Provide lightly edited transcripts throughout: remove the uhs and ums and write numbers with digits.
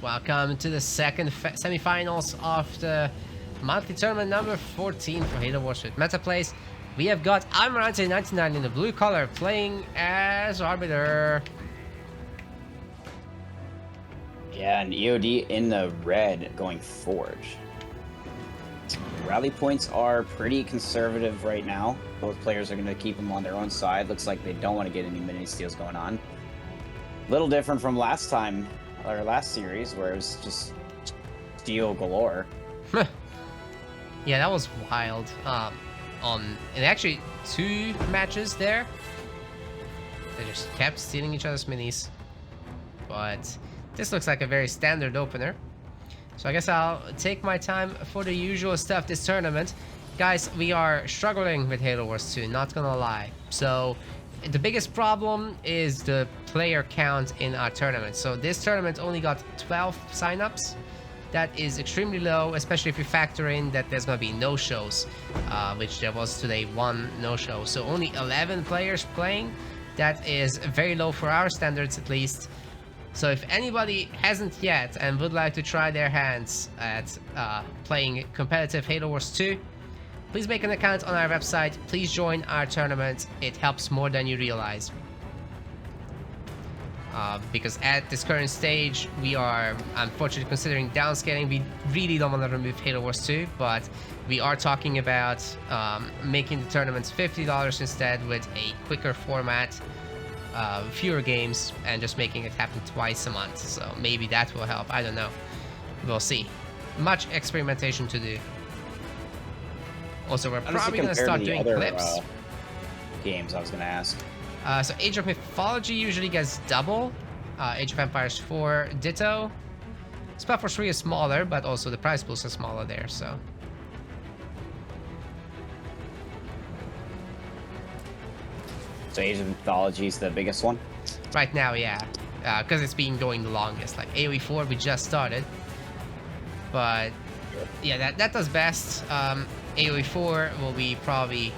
Welcome to the second semifinals of the monthly tournament number 14 for Halo Wars with Meta Plays. We have got Almirante 99 in the blue color playing as Arbiter. Yeah, and EoD in the red going Forge. Rally points are pretty conservative right now. Both players are going to keep them on their own side. Looks like they don't want to get any mini steals going on. Little different from last time, or last series, where it was just steal galore. Yeah, that was wild. And actually 2 matches there, they just kept stealing each other's minis. But this looks like a very standard opener. So I guess I'll take my time for the usual stuff this tournament. Guys, we are struggling with Halo Wars 2, not gonna lie. So the biggest problem is the player count in our tournament. So this tournament only got 12 signups. That is extremely low, especially if you factor in that there's gonna be no-shows, which there was today 1 no-show. So only 11 players playing. That is very low for our standards, at least. So if anybody hasn't yet and would like to try their hands at playing competitive Halo Wars 2, please make an account on our website. Please join our tournament. It helps more than you realize. Because at this current stage, we are unfortunately considering downscaling. We really don't want to remove Halo Wars 2, but we are talking about making the tournaments $50 instead with a quicker format. Fewer games and just making it happen twice a month, so maybe that will help. I don't know, we'll see. Much experimentation to do. Also, we're probably gonna start doing clips. Games I was gonna ask. So Age of Mythology usually gets double. Age of Empires 4 ditto. Spell Force 3 is smaller, but also the prize pools are smaller there, so. So Age of Mythology is the biggest one? Right now, yeah. Because it's been going the longest. Like AoE 4 we just started. But yeah, that does best. AoE 4 will be probably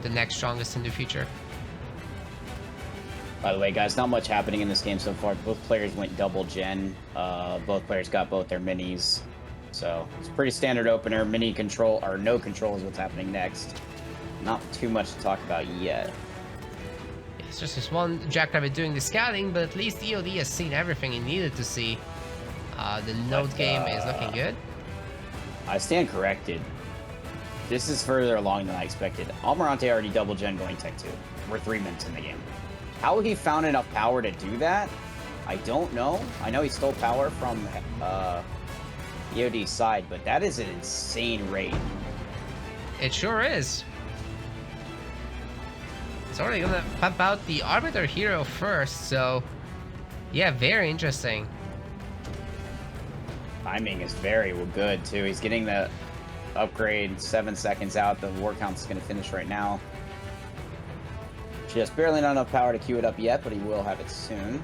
the next strongest in the future. By the way, guys, not much happening in this game so far. Both players went double gen. Both players got both their minis. So it's a pretty standard opener. Mini control, or no control is what's happening next. Not too much to talk about yet. It's just this one Jackrabbit doing the scouting, but at least EoD has seen everything he needed to see. The node game is looking good. I stand corrected. This is further along than I expected. Almirante already double gen going Tech 2. We're 3 minutes in the game. How he found enough power to do that, I don't know. I know he stole power from EoD's side, but that is an insane rate. It sure is. It's already gonna pump out the Arbiter hero first, so yeah, very interesting. Timing is very good too. He's getting the upgrade 7 seconds out. The war count's gonna finish right now. Just barely not enough power to queue it up yet, but he will have it soon.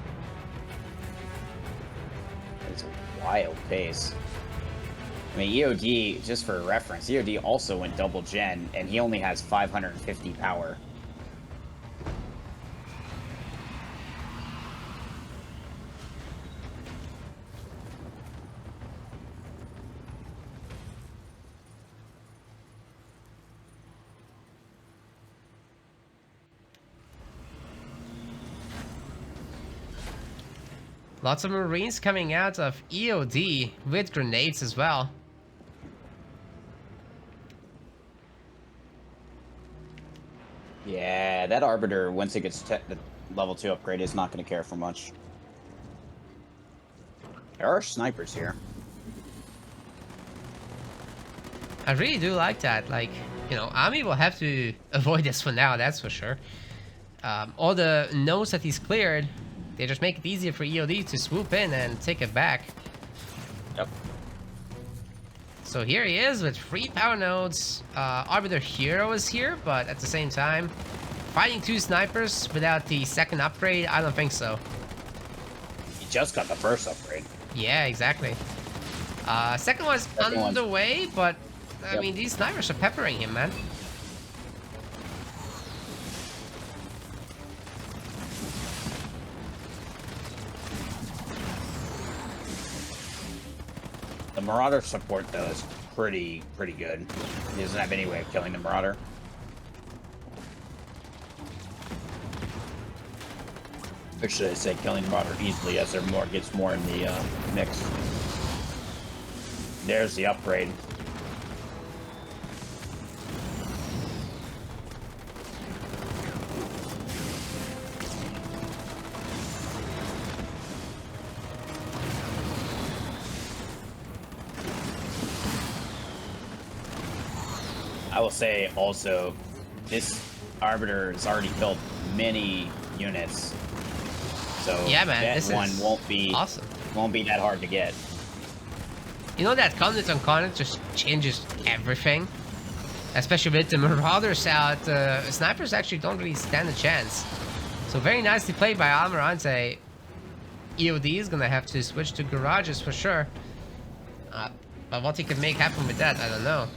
It's a wild pace. I mean, EoD, just for reference, EoD also went double gen, and he only has 550 power. Lots of Marines coming out of EoD with grenades as well. Yeah, that Arbiter, once it gets the level 2 upgrade, is not going to care for much. There are snipers here. I really do like that. Like, you know, Ami will have to avoid this for now, that's for sure. All the nodes that he's cleared, they just make it easier for EoD to swoop in and take it back. Yep. So here he is with 3 power nodes. Arbiter Hero is here, but at the same time, fighting 2 snipers without the second upgrade, I don't think so. He just got the first upgrade. Yeah, exactly. Second one's on the way, but I mean, these snipers are peppering him, man. Marauder support though is pretty good. He doesn't have any way of killing the Marauder. Or should I say killing the Marauder easily as there gets more in the mix. There's the upgrade. I will say also, this Arbiter has already killed many units, so yeah, man, that this one is won't be awesome. Won't be that hard to get. You know that Condit on Condit just changes everything, especially with the Marauders out. Snipers actually don't really stand a chance. So very nicely played by Almirante. EoD is gonna have to switch to garages for sure, but what he could make happen with that, I don't know.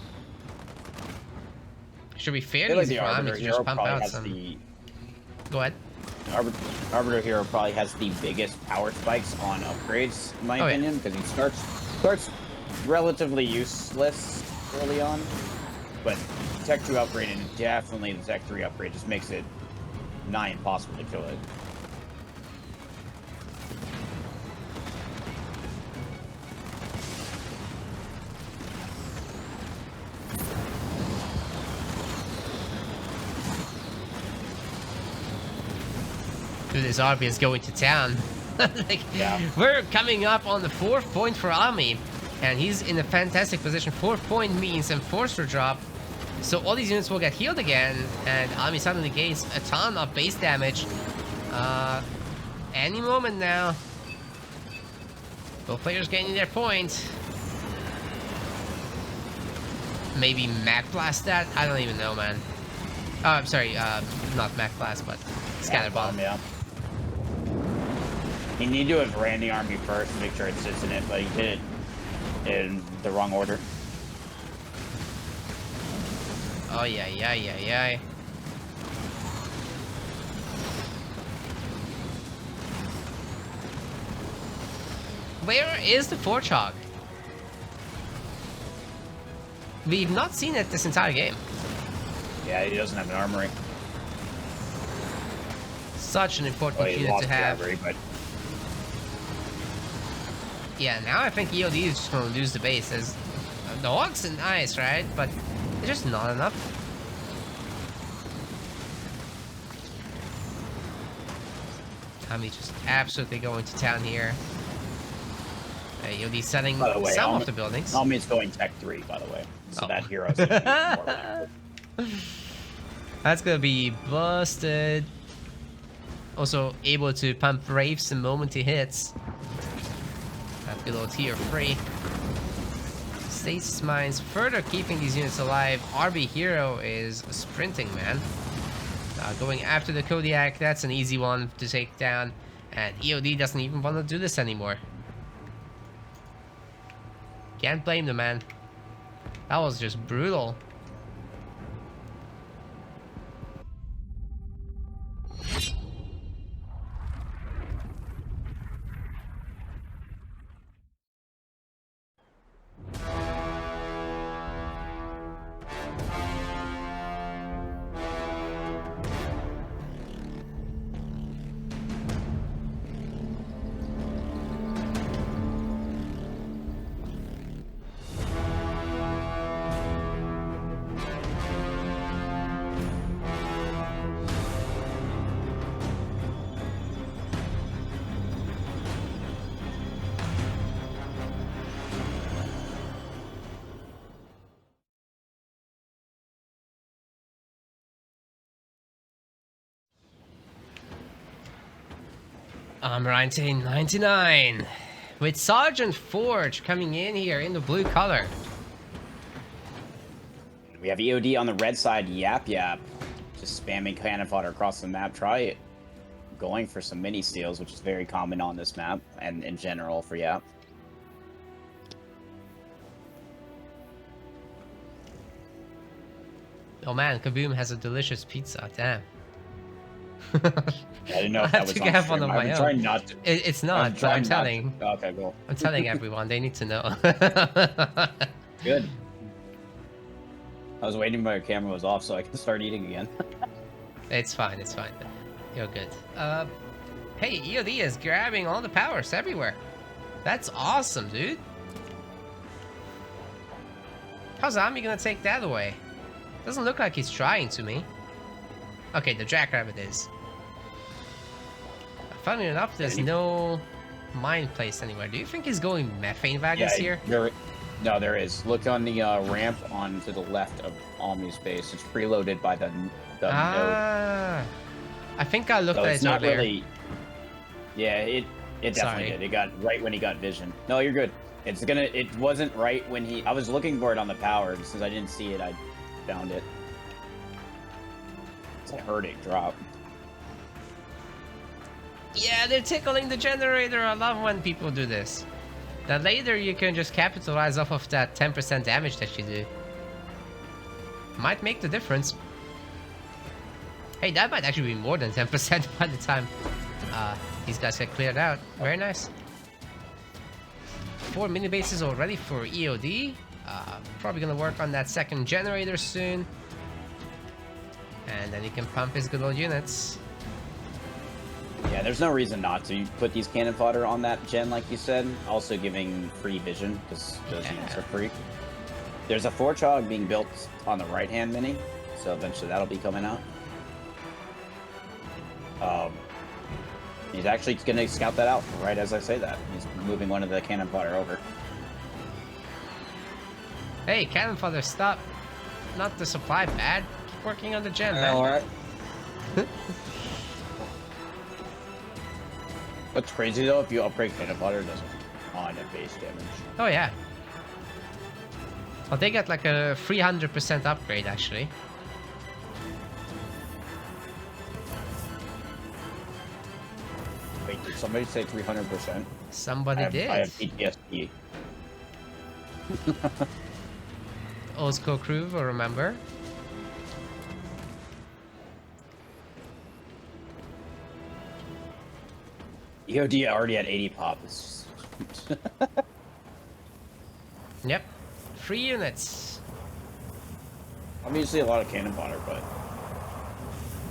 Should be fairly easy for Army to just pump out some... Go ahead. Arbiter Hero probably has the biggest power spikes on upgrades, in my opinion, because he starts relatively useless early on, but Tech 2 upgrade and definitely the Tech 3 upgrade just makes it nigh impossible to kill it. Dude, this RB is going to town. Like, yeah. We're coming up on the 4th point for Ami, and he's in a fantastic position. 4th point means enforcer drop, so all these units will get healed again, and Ami suddenly gains a ton of base damage. Any moment now. Both players gaining their point. Maybe Mac Blast that? I don't even know, man. Oh, I'm sorry, not Mac Blast, but Scatter Bomb. Yeah. You need to have ran the army first to make sure it sits in it, but he did it in the wrong order. Oh, yeah. Where is the Forge Hog? We've not seen it this entire game. Yeah, he doesn't have an armory. Such an important unit to have. Armory, but... Yeah, now I think EoD is just going to lose the base. The Hogs are nice, right? But they're just not enough. Kami just absolutely going to town here. EoD setting some of the buildings. Almi's going Tech 3, by the way. So that hero's gonna be more That's going to be busted. Also able to pump Braves the moment he hits. That below tier 3. Stasis Mines further keeping these units alive. RB Hero is sprinting, man. Going after the Kodiak, that's an easy one to take down. And EoD doesn't even want to do this anymore. Can't blame the man. That was just brutal. Almirante 99 with Sergeant Forge coming in here in the blue color. We have EoD on the red side. Yap. Just spamming cannon fodder across the map. Try going for some mini steals, which is very common on this map and in general for Yap. Oh man, Kaboom has a delicious pizza. Damn. I didn't know I if that had was to on get one stream. on I've my been own. trying not to. It's I'm not, but I'm trying not telling. to. Okay, cool. I'm telling everyone. They need to know. Good. I was waiting my camera was off so I could start eating again. It's fine. It's fine. You're good. Hey, EoD is grabbing all the powers everywhere. That's awesome, dude. How's Ami gonna take that away? Doesn't look like he's trying to me. Okay, the Jackrabbit is. Funny enough, there's no mine placed anywhere. Do you think he's going methane wagons here? No, there is. Look on the ramp on to the left of Almi's base. It's preloaded by the node. I think I looked So at it's it not earlier. really. Yeah, it definitely did. It got right when he got vision. No, you're good. It wasn't right when he. I was looking for it on the power, and since I didn't see it, I found it. I heard it drop. Yeah, they're tickling the generator. I love when people do this. Then later you can just capitalize off of that 10% damage that you do. Might make the difference. Hey, that might actually be more than 10% by the time these guys get cleared out. Very nice. 4 mini bases already for EoD. Probably gonna work on that second generator soon. And then he can pump his good old units. Yeah, there's no reason not to put these cannon fodder on that gen, like you said. Also giving free vision, because those units are free. There's a Forchog being built on the right-hand mini, so eventually that'll be coming out. He's actually going to scout that out right as I say that. He's moving one of the cannon fodder over. Hey, cannon fodder, stop. Not the supply bad. Keep working on the gen, man. Alright. What's crazy though, if you upgrade cannon fodder, it doesn't on at base damage. Oh yeah. Well, they got like a 300% upgrade actually. Wait, did somebody say 300%? Somebody did. I have PTSD. Old school crew will remember. EoD already at 80 pop. Yep. 3 units. Obviously a lot of cannon fodder, but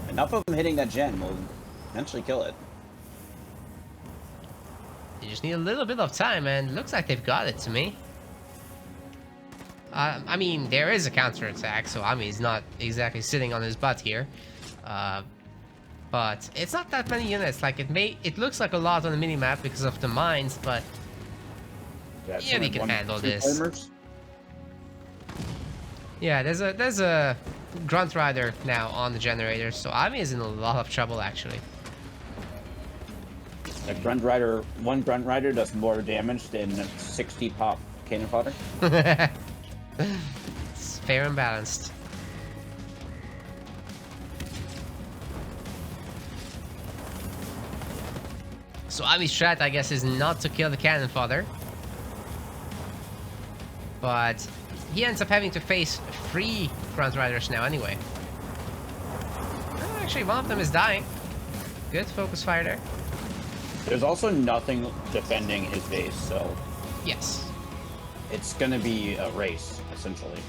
enough of them hitting that gen will eventually kill it. You just need a little bit of time, and looks like they've got it to me. I mean, there is a counterattack, so Ami's not exactly sitting on his butt here. But it's not that many units. Like it looks like a lot on the minimap because of the mines, but yeah, they can handle this. Flamers. Yeah, there's a grunt rider now on the generator, so Ami is in a lot of trouble actually. A grunt rider, one grunt rider does more damage than 60 pop cannon fodder. It's fair and balanced. So Ami's strat, I guess, is not to kill the cannon fodder. But he ends up having to face 3 front riders now anyway. Oh, actually, one of them is dying. Good focus fire there. There's also nothing defending his base, so Yes. it's gonna be a race, essentially.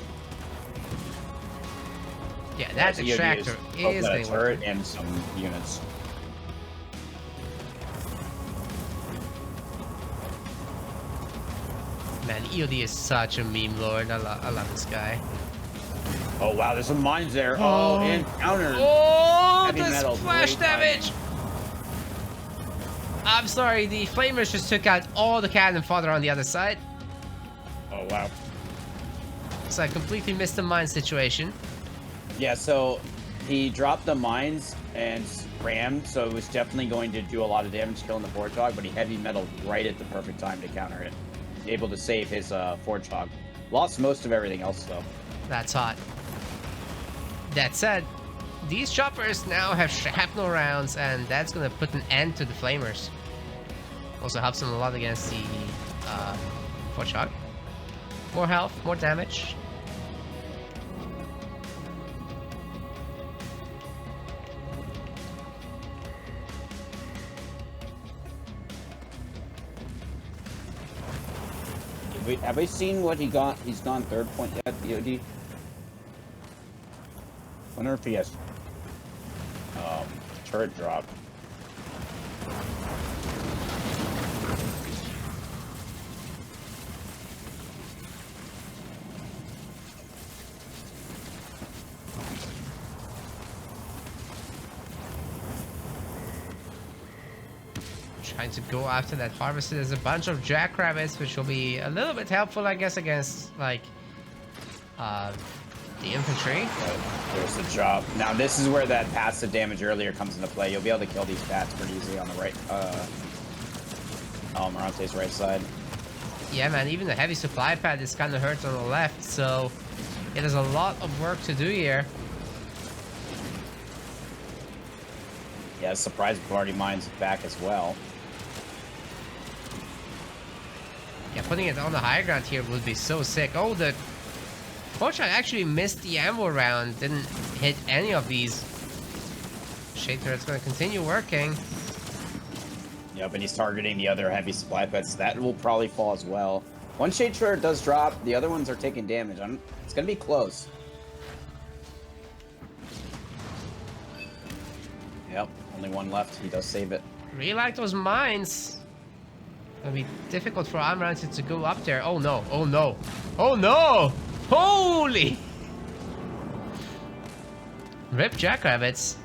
Yeah, that EoD extractor is a getting turret working. and some units. Man, EoD is such a meme lord. I love this guy. Oh wow, there's some mines there. Oh, and counter. Oh, Heavy the metal, splash great damage! I'm sorry, the flamers just took out all the cannon fodder on the other side. Oh wow. So I completely missed the mine situation. Yeah, so he dropped the mines and rammed, so it was definitely going to do a lot of damage killing the Forchog, but he heavy metal right at the perfect time to counter it. Able to save his Forchog. Lost most of everything else though. That's hot. That said, these choppers now have shrapnel rounds, and that's gonna put an end to the flamers. Also helps them a lot against the Forchog. More health, more damage. Have we seen what he got? He's gone third point yet, EoD? Wonder if he has turret drop. Trying to go after that harvester. There's a bunch of jackrabbits, which will be a little bit helpful, I guess, against like the infantry. There's the drop. Now this is where that passive damage earlier comes into play. You'll be able to kill these bats pretty easily on the right, Almirante's right side. Yeah, man. Even the heavy supply pad is kind of hurt on the left, so it has a lot of work to do here. Yeah, surprise Barty Mine's back as well. Yeah, putting it on the high ground here would be so sick. Oh, the Pochard actually missed the ammo round. Didn't hit any of these. Shade turret's going to continue working. Yep, and he's targeting the other heavy supply pads. That will probably fall as well. One shade turret does drop. The other ones are taking damage. It's going to be close. Yep, only one left. He does save it. Really like those mines. It'll be difficult for Almirante to go up there. Oh no, oh no, oh no! Holy! Rip jackrabbits.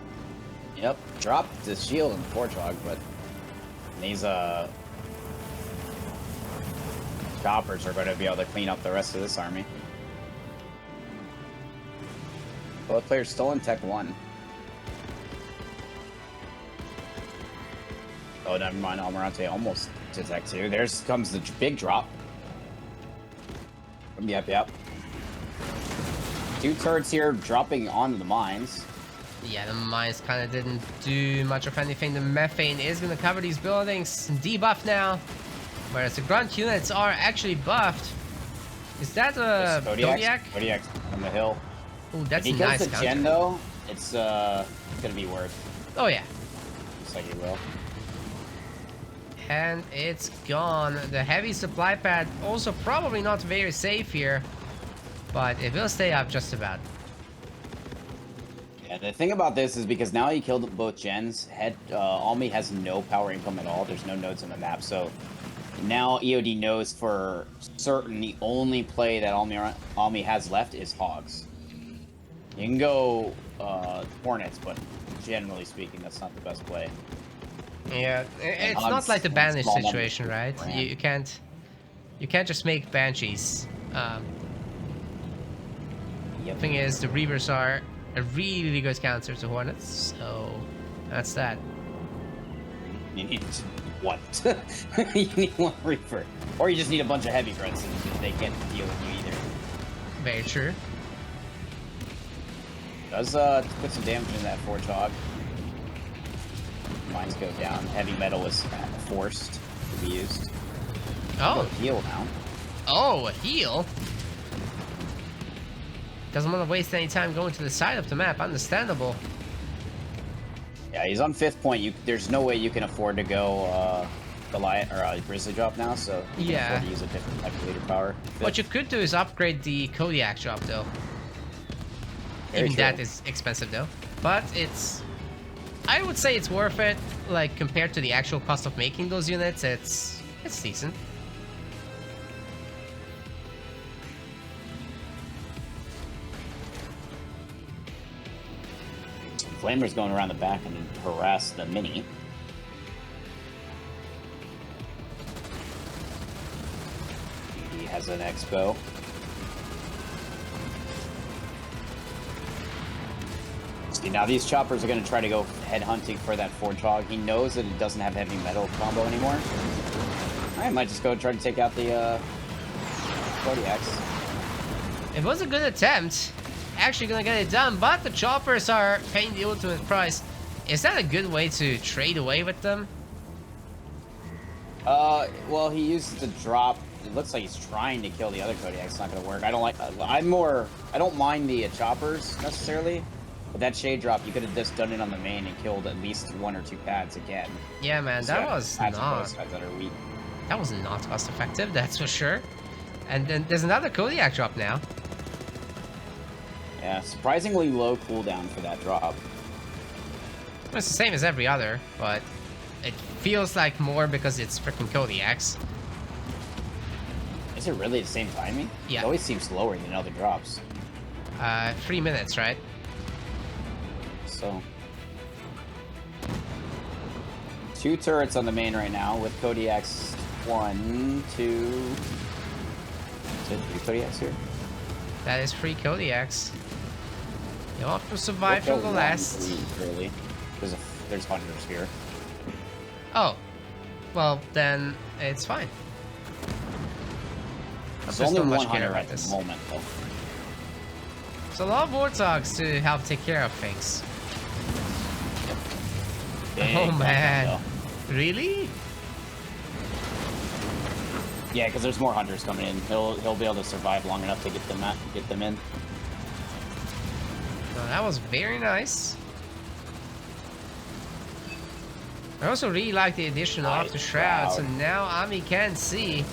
Yep, dropped the shield and Warthog, but these choppers are going to be able to clean up the rest of this army. Both players still in Tech 1. Oh, never mind. Almirante almost to Tech 2. There comes the big drop. Yep. 2 turrets here dropping onto the mines. Yeah, the mines kind of didn't do much of anything. The methane is going to cover these buildings. Debuff now. Whereas the grunt units are actually buffed. Is that a Kodiak? Kodiak on the hill. Oh, that's if a he nice kills the counter. gen, though, it's going to be worth. Oh, yeah. Looks like he will. And it's gone. The heavy supply pad also probably not very safe here, but it will stay up just about. Yeah, the thing about this is because now he killed both gens, Almi has no power income at all. There's no nodes on the map, so now EoD knows for certain the only play that Almi has left is Hogs. You can go Hornets, but generally speaking, that's not the best play. Yeah, it's not like the Banish situation, right? You can't just make Banshees. The thing is, the Reavers are a really good counter to Hornets, so that's that. You need what? You need one Reaper, or you just need a bunch of heavy grunts, and they can't deal with you either. Very true. Does put some damage in that Warthog. Mines go down. Heavy metal is forced to be used. Oh, heal now. Oh, a heal. Doesn't want to waste any time going to the side of the map. Understandable. Yeah, he's on 5th point. There's no way you can afford to go Goliath or Grizzly drop now, so you can afford to use a different type of leader power. What you could do is upgrade the Kodiak drop, though. Very Even true. that is expensive, though. But I would say it's worth it. Like compared to the actual cost of making those units, it's decent. Flamer's going around the back and harass the mini. He has an expo. See, now these choppers are going to try to go head hunting for that Warthog. He knows that it doesn't have heavy metal combo anymore. I might just go try to take out the Kodiaks. It was a good attempt. Actually gonna get it done, but the choppers are paying the ultimate price. Is that a good way to trade away with them? Well, he uses the drop. It looks like he's trying to kill the other Kodiak. It's not gonna work. I don't mind the choppers necessarily, but that shade drop, you could have just done it on the main and killed at least 1 or 2 pads again. Yeah, man, that was not. That are weak. That was not cost effective, that's for sure. And then there's another Kodiak drop now. Yeah, surprisingly low cooldown for that drop. It's the same as every other, but it feels like more because it's freaking Kodiaks. Is it really the same timing? Yeah. It always seems slower than other drops. 3 minutes, right? So. 2 turrets on the main right now with Kodiaks 1, 2. Is it 3 Kodiaks here? That is 3 Kodiaks. You'll have to survive from the last. Really? There's hunters here. Oh. Well, then it's fine. There's There's only not much one hunter care about at this. the moment, though. So a lot of warthogs to help take care of things. Big Oh man. though. Really? Yeah, because there's more hunters coming in. He'll be able to survive long enough to get them in. No, that was very nice. I also really like the addition of the Shroud, so now Ami can see.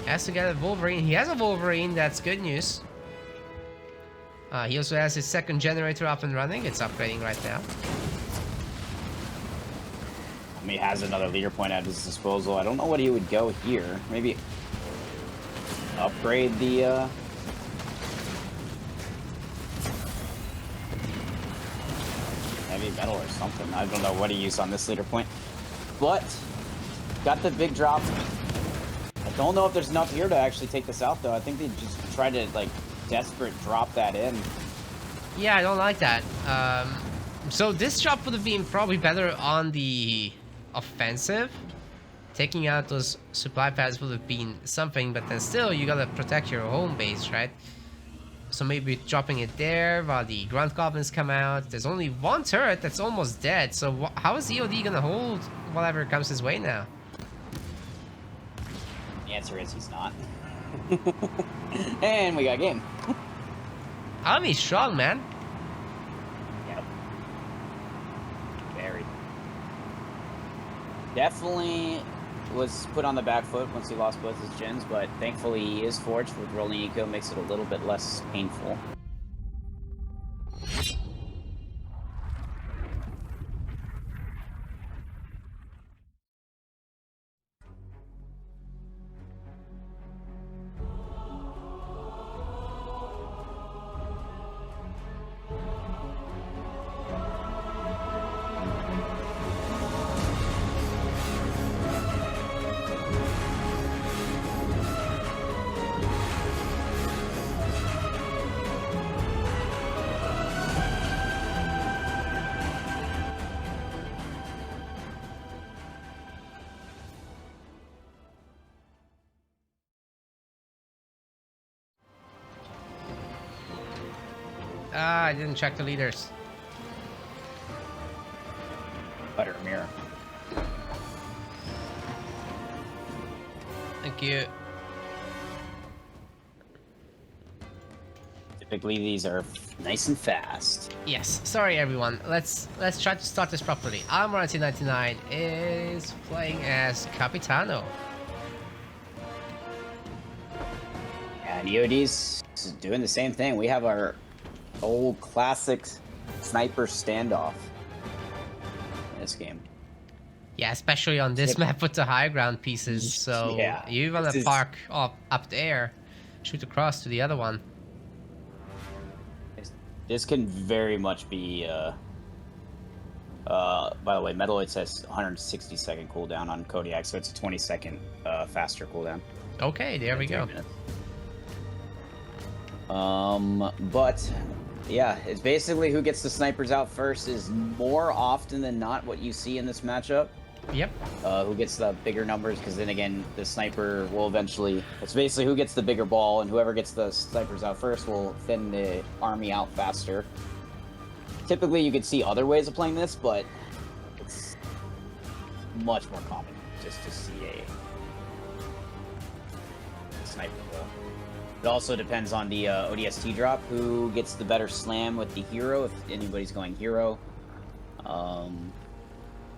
Has to get a Wolverine. He has a Wolverine, that's good news. He also has his second generator up and running. It's upgrading right now. I mean, he has another leader point at his disposal. I don't know what he would go here. Maybe upgrade the heavy metal or something. I don't know what he used on this leader point. But got the big drop. I don't know if there's enough here to actually take this out, though. I think they just tried to, like, desperate drop that in. Yeah, I don't like that. So this drop would have been probably better on the offensive. Taking out those supply pads would have been something, but then still, you gotta protect your home base, right? So maybe dropping it there while the grunt goblins come out. There's only one turret that's almost dead, so how is EoD gonna hold whatever comes his way now? The answer is he's not. And we got game. Ami's strong, man. Yep. Very. Definitely was put on the back foot once he lost both his gens, but thankfully he is forged with rolling eco, makes it a little bit less painful. Ah, I didn't check the leaders. Better mirror. Thank you. Typically these are nice and fast. Yes, sorry everyone. Let's try to start this properly. Almirante 99 is playing as Capitano. And EoD's doing the same thing. We have our old classic sniper standoff in this game. Yeah, especially on this map with the high ground pieces. So Yeah, you want to park up there, shoot across to the other one. This can very much be, by the way, Metaloid says 160-second cooldown on Kodiak, so it's a 20-second faster cooldown. Okay, there we go. But yeah, it's basically who gets the snipers out first is more often than not what you see in this matchup. Yep. Who gets the bigger numbers, because then again, the sniper will eventually... It's basically who gets the bigger ball, and whoever gets the snipers out first will thin the army out faster. Typically, you could see other ways of playing this, but it's much more common just to see a sniper roll. It also depends on the ODST drop, who gets the better slam with the hero, if anybody's going hero. One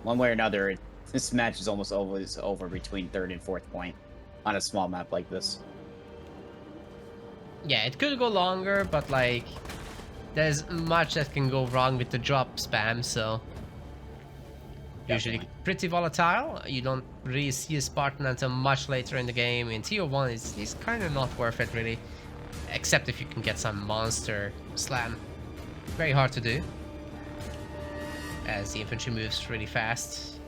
way or another, this match is almost always over between 3rd and 4th point on a small map like this. Yeah, it could go longer, but like there's much that can go wrong with the drop spam, so usually Definitely. pretty volatile. You don't really see a Spartan until much later in the game. In Tier 1, it's kind of not worth it, really. Except if you can get some monster slam. Very hard to do, as the infantry moves really fast.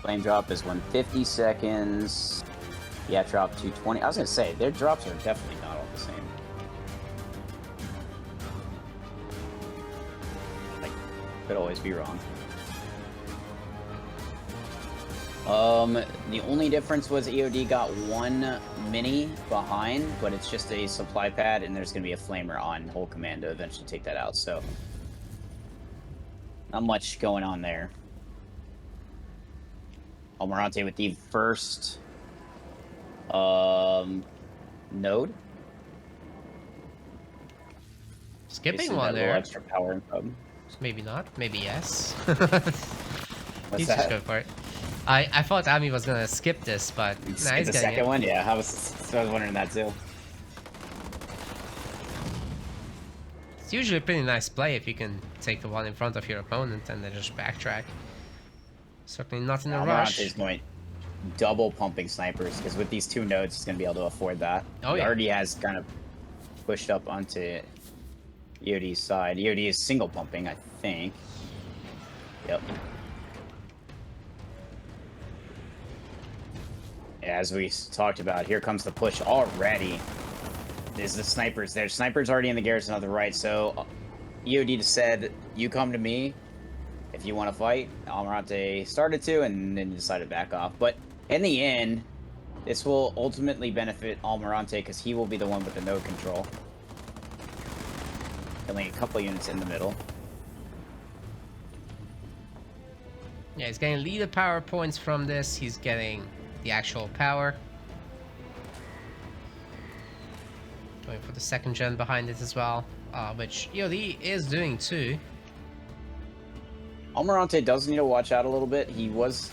Flame drop is 150 seconds. Yeah, drop 220. I was gonna say, their drops are definitely not all the same. Like, could always be wrong. The only difference was EoD got one mini behind, but it's just a supply pad, and there's gonna be a flamer on whole command to eventually take that out, so not much going on there. Almirante with the first node. Skipping one there. Extra power income. Maybe not. Maybe yes. What's He's that? just go for it. I thought Ami was gonna skip this, but nah, he's the getting second it. one. Yeah, I was wondering that too. It's usually a pretty nice play if you can take the one in front of your opponent and then just backtrack. Certainly not in a rush. Almirante is going double pumping snipers because with these two nodes, he's gonna be able to afford that. Oh, He yeah. already has kind of pushed up onto EoD's side. EoD is single pumping, I think. Yep. As we talked about, here comes the push already. There's the snipers there. Snipers already in the garrison on the right, so EoD said, you come to me if you want to fight. Almirante started to, and then decided to back off. But in the end, this will ultimately benefit Almirante because he will be the one with the node control. Killing a couple units in the middle. Yeah, he's getting leader power points from this. He's getting the actual power. Going for the second gen behind it as well, which EoD is doing too. Almirante does need to watch out a little bit. He was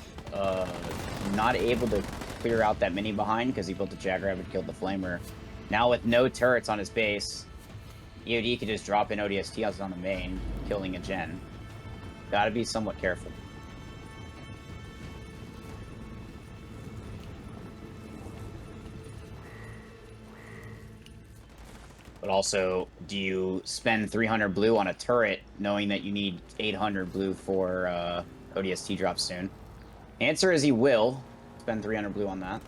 not able to clear out that mini behind because he built the Jackrabbit, killed the Flamer. Now with no turrets on his base, EoD could just drop in ODST on the main, killing a gen. Gotta be somewhat careful. But also, do you spend 300 blue on a turret knowing that you need 800 blue for ODST drop soon? Answer is he will spend 300 blue on that.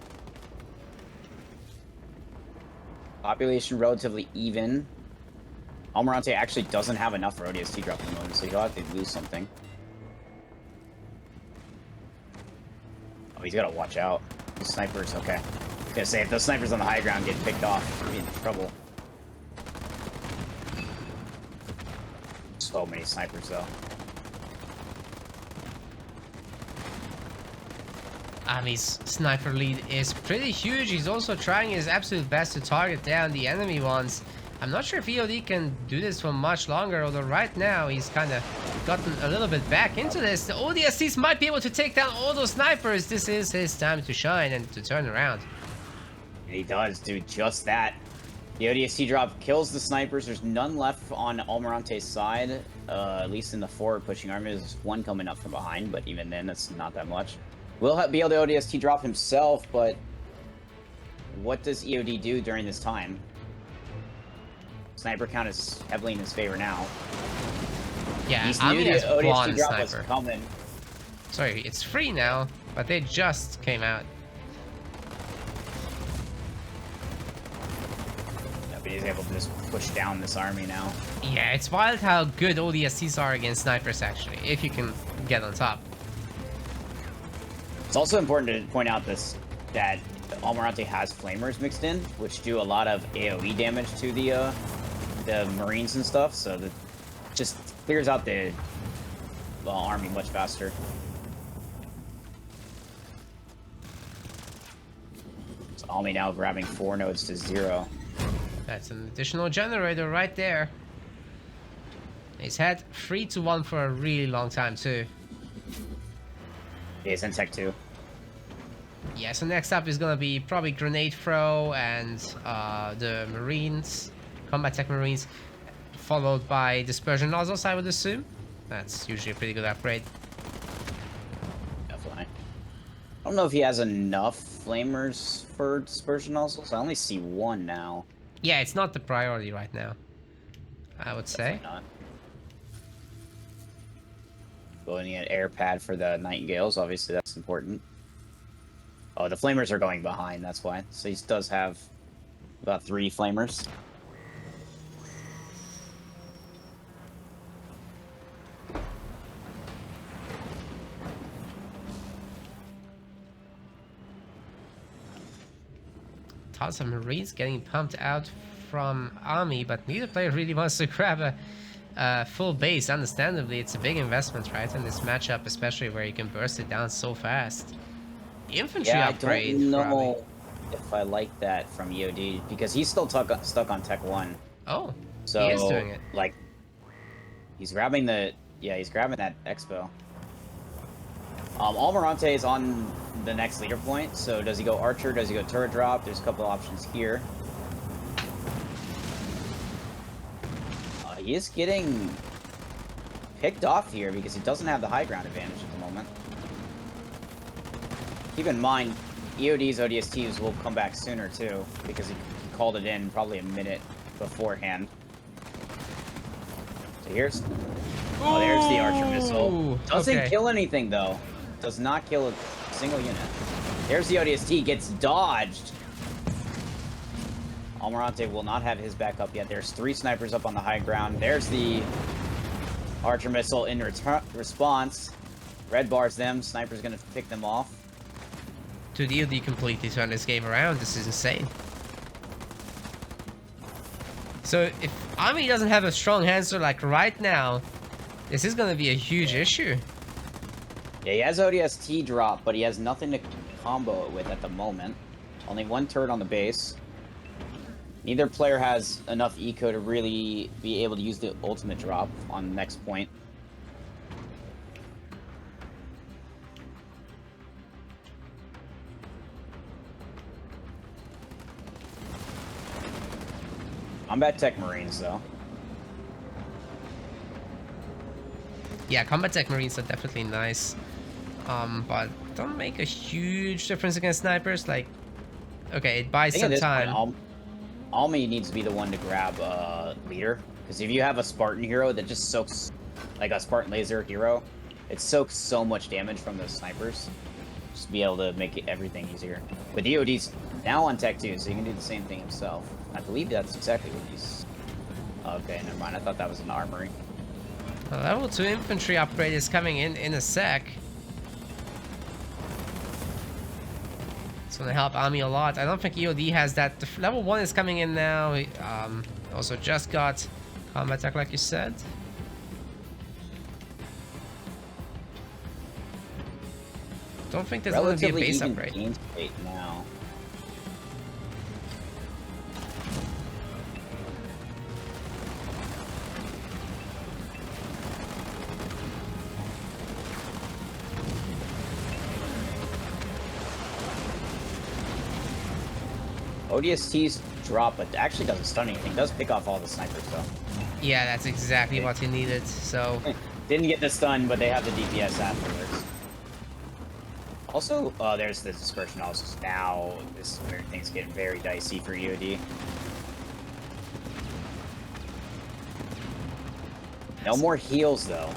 Population relatively even. Almirante actually doesn't have enough for ODST drop at the moment, so he'll have to lose something. Oh, he's got to watch out. The snipers, okay. I was gonna say, if those snipers on the high ground get picked off, we'll be in trouble. So many snipers, though. Ami's sniper lead is pretty huge. He's also trying his absolute best to target down the enemy ones. I'm not sure if EoD can do this for much longer, although right now he's kind of gotten a little bit back into this. The ODSTs might be able to take down all those snipers. This is his time to shine and to turn around. And he does do just that. The ODST drop kills the snipers. There's none left on Almirante's side, at least in the forward pushing army. There's one coming up from behind, but even then, that's not that much. Will be able to ODST drop himself, but what does EoD do during this time? Sniper count is heavily in his favor now. Yeah, He's Ami knew has the ODST one drop was sniper. coming. Sorry, it's free now, but they just came out. Yeah, but he's able to just push down this army now. Yeah, it's wild how good ODSTs are against snipers, actually, if you can get on top. It's also important to point out that Almirante has flamers mixed in, which do a lot of AoE damage to the Marines and stuff, so that just clears out the army much faster. So Almi now grabbing 4 nodes to 0. That's an additional generator right there. He's had 3 to 1 for a really long time too. Yeah, he's in Tech 2. Yeah, so next up is gonna be probably grenade throw and the Marines, combat tech Marines, followed by dispersion nozzles, I would assume. That's usually a pretty good upgrade. Definitely. I don't know if he has enough flamers for dispersion nozzles. I only see one now. Yeah, it's not the priority right now, I would say. Definitely not. Going an air pad for the Nightingales, obviously that's important. Oh, the flamers are going behind, that's why. So he does have about 3 flamers. Tons of Marines getting pumped out from Army, but neither player really wants to grab a full base. Understandably, it's a big investment, right, in this matchup, especially where you can burst it down so fast. Infantry Yeah, upgrade, I don't probably. know if I like that from EoD, because he's still stuck on Tech 1. Oh, So, he is doing it. like, he's grabbing the... Yeah, he's grabbing that Expo. Almirante is on the next leader point, so does he go Archer, does he go Turret Drop? There's a couple options here. He is getting picked off here because he doesn't have the high ground advantage at the moment. Keep in mind, EoD's ODSTs will come back sooner too, because he called it in probably a minute beforehand. So here's... Oh, there's the Archer missile. Doesn't kill anything though. Does not kill a single unit. There's the ODST, gets dodged. Almirante will not have his back up yet. There's 3 snipers up on the high ground. There's the Archer missile in response. Red bars them. Sniper's gonna pick them off. To EoD completely turn this game around. This is insane. So if Army doesn't have a strong answer like right now, this is gonna be a huge issue. Yeah, he has ODST drop, but he has nothing to combo it with at the moment. Only 1 turret on the base. Neither player has enough eco to really be able to use the ultimate drop on the next point. Combat Tech Marines, though. Yeah, combat tech Marines are definitely nice. But don't make a huge difference against snipers. Like, okay, it buys some time. Almi needs to be the one to grab leader, because if you have a Spartan hero that just soaks, like a Spartan laser hero, it soaks so much damage from those snipers. Just be able to make everything easier. But EoD's now on Tech 2, so he can do the same thing himself. I believe that's exactly what he's... Okay, never mind. I thought that was an armory. A level 2 infantry upgrade is coming in a sec. It's gonna help Army a lot. I don't think EoD has that. The level 1 is coming in now. Also just got combat tech, like you said. Don't think there's gonna be a base upgrade. Game state now. ODST's drop, but actually doesn't stun anything. It does pick off all the snipers, though. Yeah, that's exactly what he needed, so... Didn't get the stun, but they have the DPS afterwards. Also, there's the dispersion also. Now, this is where things get very dicey for EoD. No more heals, though.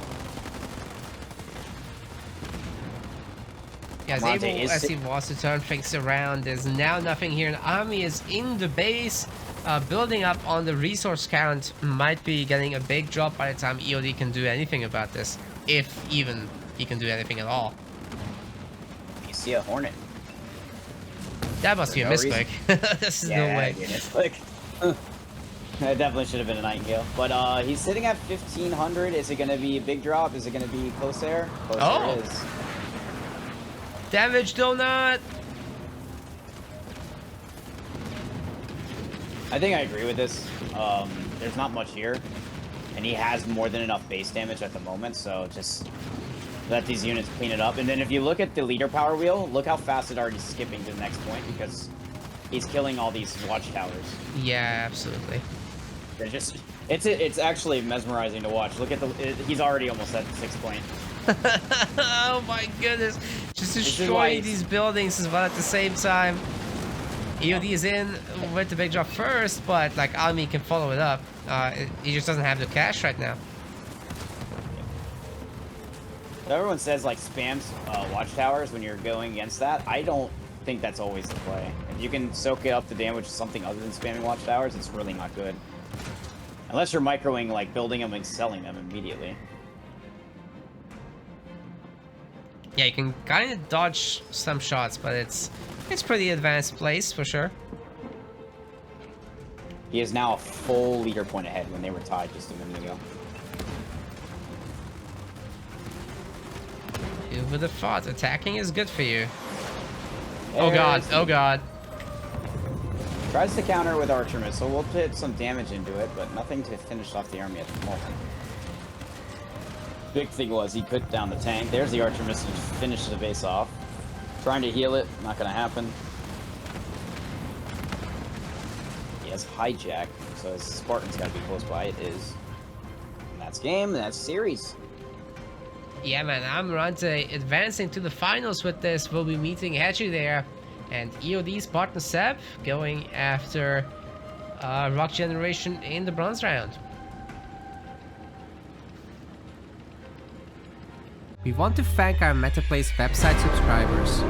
Yeah, as able as he was to turn things around, there's now nothing here. And Army is in the base, building up on the resource count. Might be getting a big drop by the time EoD can do anything about this. If even he can do anything at all. You see a Hornet. That must be a misclick. This is no way. Misclick. That definitely should have been a Nightingale. But he's sitting at 1500. Is it going to be a big drop? Is it going to be close air? Close air it is. Damage donut. I think I agree with this. There's not much here, and he has more than enough base damage at the moment, so just let these units clean it up. And then if you look at the leader power wheel, look how fast it's already skipping to the next point because he's killing all these watchtowers. Yeah, absolutely. They're just, it's actually mesmerizing to watch. Look at he's already almost at the 6 point. Oh my goodness. Just destroying these buildings as well at the same time. EoD is in with the big job first, but like Almi can follow it up. He just doesn't have the cash right now. So everyone says like spam watchtowers when you're going against that. I don't think that's always the play. If you can soak up the damage with something other than spamming watchtowers, it's really not good. Unless you're microing, like building them and selling them immediately. Yeah, you can kind of dodge some shots, but it's pretty advanced place for sure. He is now a full leader point ahead when they were tied just a minute ago. Who would have thought attacking is good for you? Oh god, oh god. Tries to counter with Archer Missile. We'll put some damage into it, but nothing to finish off the army at the moment. Big thing was he put down the tank. There's the Archer Missile to finish the base off. Trying to heal it, not gonna happen. He has hijack, so his Spartan's gotta be close by. It is. And that's game, that's series. Yeah, man, Almirante advancing to the finals with this. We'll be meeting Hedgie there. And EoD's partner Seb going after Rock Generation in the bronze round. We want to thank our MetaPlace website subscribers.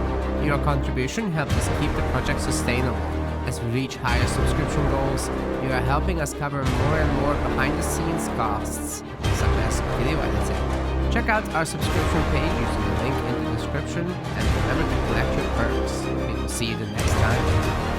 Your contribution helps us keep the project sustainable. As we reach higher subscription goals, you are helping us cover more and more behind-the-scenes costs, such as video editing. Check out our subscription page using the link in the description, and remember to collect your perks. We will see you the next time.